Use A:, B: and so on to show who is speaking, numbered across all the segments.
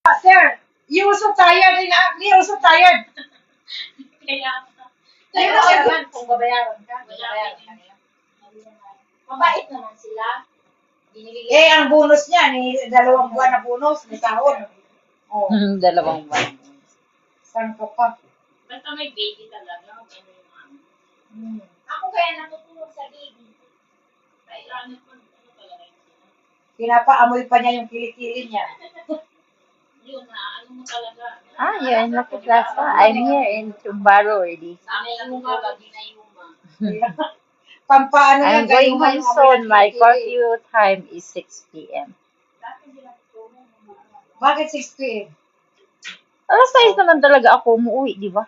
A: Sir, you so tired. You so tired.
B: Kaya,
A: Kaya
B: kaya
A: naman,
B: kung babayaran ka, babayaran ka nila. Mabait naman sila.
A: Eh, ang bonus niya, ni dalawang buwan na bonus, may sahod. Oh,
C: Dalawang buwan.
A: saan ka pa?
B: Basta may baby talaga. Okay na yung mama.
A: Hmm.
B: Ako kaya natutulog sa baby. Kailangan ko talaga yun.
A: Pinapaamoy pa niya yung kilikili niya.
B: Yun na, ano mo talaga.
C: Ah, you're in Lucky Plaza. I'm here in Tumbaro already.
B: Sa amin lang ko lagi na yuma.
A: Pampaano
C: I'm
A: niya
C: going
A: gayuman
C: home
A: yung amoy
C: soon.
A: ng
C: My
A: kilikili.
C: curfew time is 6 p.m.
A: Bakit 6 p.m.?
C: Alas 6 naman talaga ako umuwi, di ba?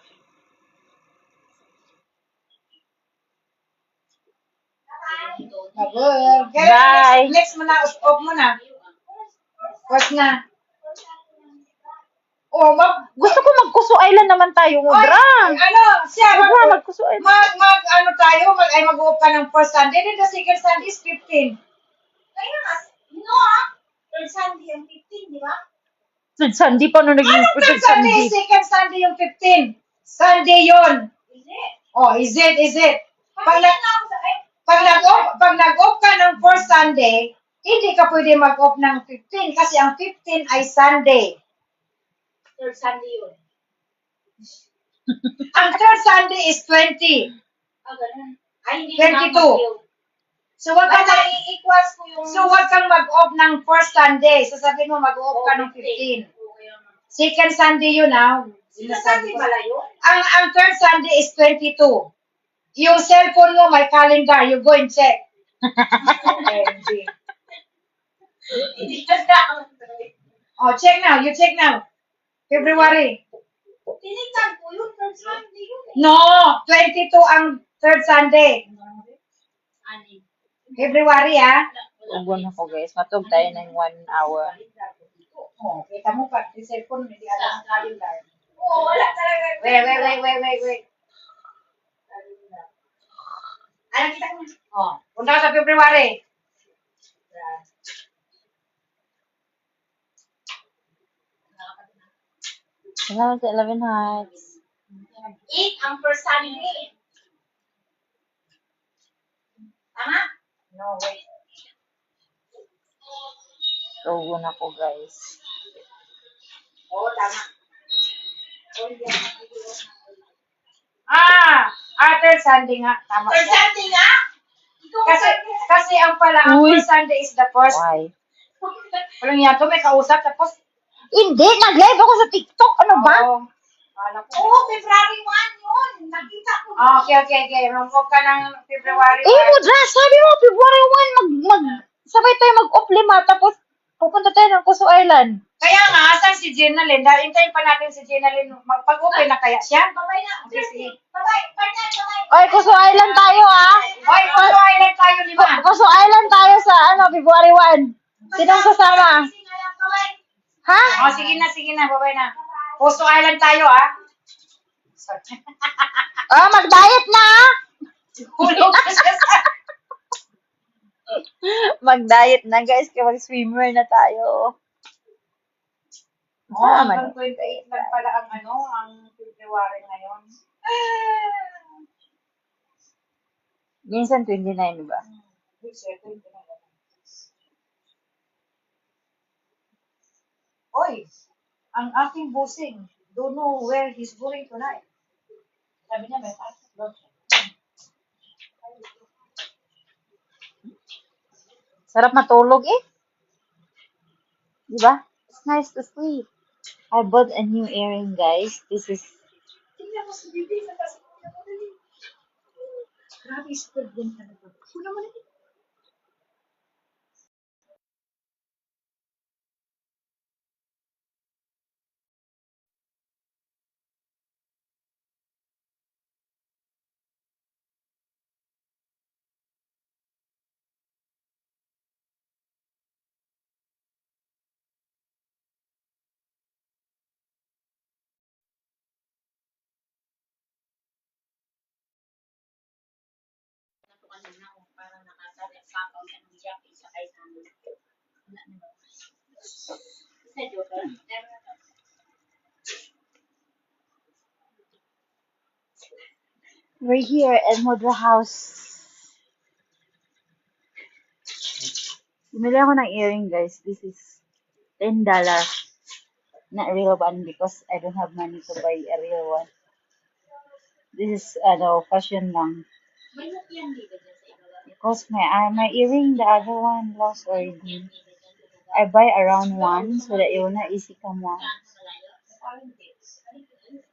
A: Good.
C: Bye.
A: Next mo na, off mo na. What's na? Oh,
C: Gusto ko mag-Kuso Island naman tayo, Mudra.
A: ano, siya,
C: Mudra, mag-Kuso Island.
A: ano tayo, mag-off ka ng first Sunday, then the second Sunday is 15.
B: Kaya nga, third Sunday yung 15, di ba?
C: Third Sunday pa nung naging
A: Anong third
C: third
A: Sunday?
C: Sunday.
A: Second Sunday yung 15. Sunday yun.
B: Is it?
A: Oh, is it? Pag,
B: Bakit na ako sa, ay,
A: pag nag-off ka ng first Sunday, hindi ka pwede mag-off ng 15 kasi ang 15 ay Sunday.
B: third Sunday yun.
A: Ang third Sunday is 20.
B: Ah, ganun. Ay, hindi
A: 22.
B: na mag-yun.
A: So wag kang
B: Basta i-equals ko yung...
A: mag-off ng first Sunday. Sasabihin mo mag-off ka ng 15.
B: Okay,
A: Second Sunday yun ah.
B: sinasabi pala yun?
A: Ang third Sunday is 22. Yung cellphone mo may calendar, you go and check. OMG.
B: Hindi ka na.
A: Oh, check now. You check now. February.
B: Tinignan ko yun, third Sunday yun eh.
A: No, 22 ang third Sunday.
B: Ani.
A: February ah.
C: Ugon ako guys. Matug tayo ng 1 hour.
A: Oh, kita mo pa, yung cellphone hindi alam ang calendar.
B: Oo, wala talaga.
A: Wait.
B: Ano kita ko?
A: Oh, punta ka sa February.
C: Salamat sa 11 hearts.
B: 8 ang first Sunday. Tama?
A: No, wait.
C: Ugon ako guys.
B: Oo, tama.
A: Third Sunday nga. Tama.
B: Third Sunday nga? Ikaw
A: Kasi ang pala, ang
C: Uy.
A: first Sunday is the first.
C: Why?
A: Walang yan to, may kausap, tapos,
C: Hindi! Nag-live ako sa TikTok! Ano ba?
A: oh, kala ko.
B: Oo, February 1 yun. Nakita ko.
A: Okay. Mag-off ka ng February
C: Eh,
A: 1.
C: Mudra, sabi mo, February 1, sabay tayo mag-off lima, tapos pupunta tayo ng Kuso Island.
A: Kaya nga, asan si Jenalyn? Dahil hintayin pa natin si Jenalyn. Magpag-open na kaya siya?
B: Babay na.
A: Okay, sige.
B: Babay. Babay.
C: Oy, Kuso Island tayo, ah!
A: Hoy, Kuso Island tayo, lima.
C: Kuso Island tayo sa, February 1. Sinong sasama?
B: Babay.
C: Ha?
A: Oh, sige na, babay na. Kuso Island tayo, ah.
C: Oh, mag-diet na, ah!
A: Hulog ka siya sa...
C: Mag-diet na, guys, kaya mag-swimmer na tayo.
A: Oh, hanggang 28 lang pala ang February ngayon.
C: Minsan 29, ba?
A: Oy, ang aking busing, don't know where he's going tonight. Sabi niya, may pasok daw siya.
C: Sarap matulog, eh. Di ba? It's nice to sleep. I bought a new earring, guys. This is...
A: Tingnan mo si Bibi, nagkasama niya mo dali. Grabe, squid din talaga. Kuna mo na
B: Parang nakasali ang papa ng Jack isa kay Sandra. Wala na ba? Sa joke.
C: We're here at Modra House. Bumili ako ng earring, guys. This is $10. Not real one because I don't have money to buy a real one. This is, fashion lang.
B: May hukyan dito dyan sa iba.
C: Because my earring, the other one lost already. I buy around one so that it will not easy come out.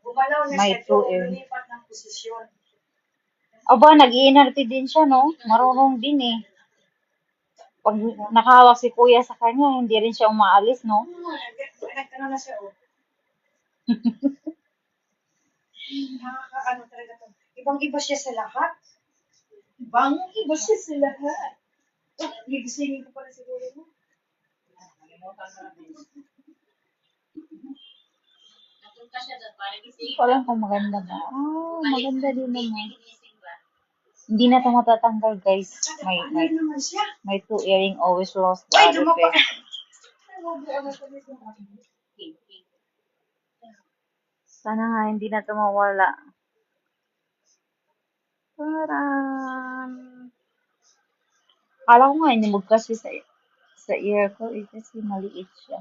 A: Gumalaw na
C: May
A: siya
C: two
A: doon,
C: earring.
A: lumipat ng posisyon.
C: Aba, nag-iinarte din siya, no? Marunong din eh. Pag nakahawak si kuya sa kanya, hindi rin siya umaalis, no?
A: Nagtanong na siya, oh. Nakakaano talaga to. Ibang-iba siya sa lahat. Ibang-iba siya sa lahat. Oh, gigisingin ko pala siguro mo.
B: Napunta siya doon para
C: Hindi
B: gising.
C: ko alam kung maganda ba. Ah, maganda din
B: Hindi
C: naman.
B: ginising ba?
C: Hindi na ito matatanggal, guys.
A: Ano naman siya?
C: My two earring always lost the
A: Ay,
C: other
A: dumapa.
C: pair.
A: Nabubuo na kami sa mga.
C: Sana nga hindi na ito mawala. Taran! Akala ko nga inimog kasi sa ear ko eh, kasi maliit siya.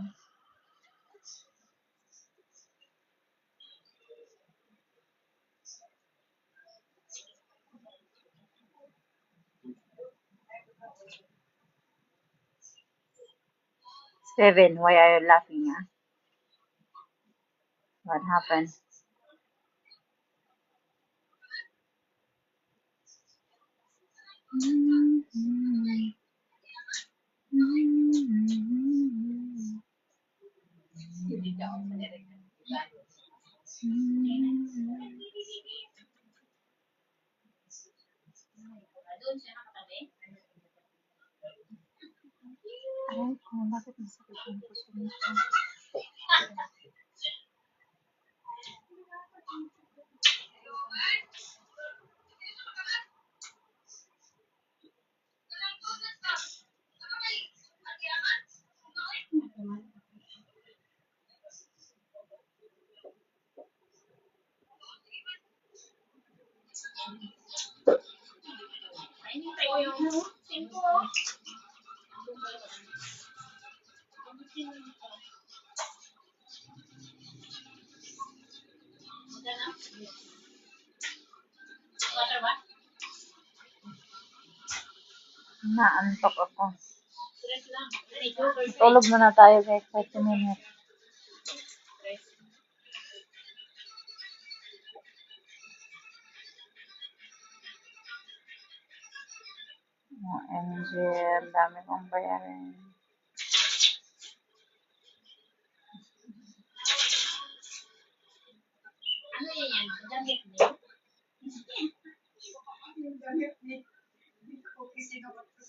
C: Seven, why are you laughing? Ah? What happened?
B: Doon siya nakatabi.
C: Aray ko, bakit masakit yung puso nito?
B: Ay, hindi tayo yung 5. Magana? 4 ba?
C: Naantok ako.
B: Stress lang. Ay, joker sa
C: Tulog muna tayo guys, 30 minutes.
B: stress.
C: OMG, ang dami kong bayarin.
B: Ano yan? Damit niya?
A: Yung damit ni okay, sino ba ito?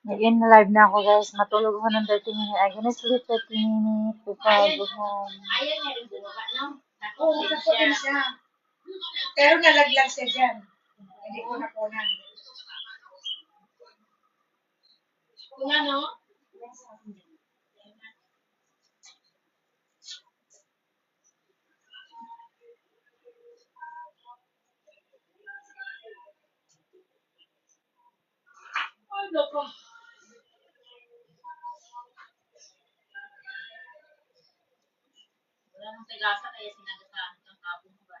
C: Nag-in live na ako guys. Matulog ako ng 30 minutes. I'm gonna sleep 30 minutes before I go home.
B: Ayaw niya rin bumaba, no?
A: Oo, tako din siya. Pero nalaglag siya dyan. Hindi ko nakunan.
B: Kung ano? Ay, loko. Wala nang tagasa kaya sinagasahan ng kapong ba?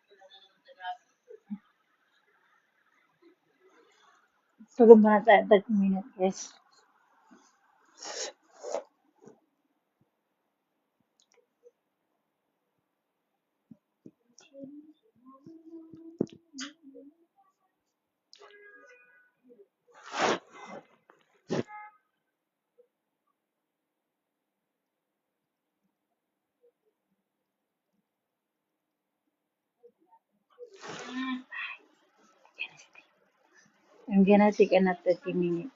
B: Wala na nang tagasa.
C: Tulog muna tayo 30 minutes guys. I'm gonna take another 30 minutes.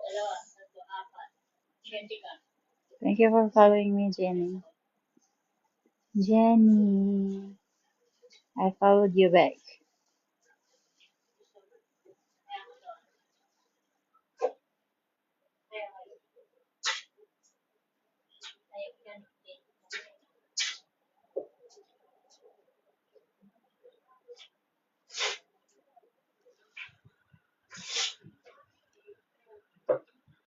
B: Dalawa, tatlo, apat. 20 ka.
C: Thank you for following me, Jenny. Jenny, I followed you back.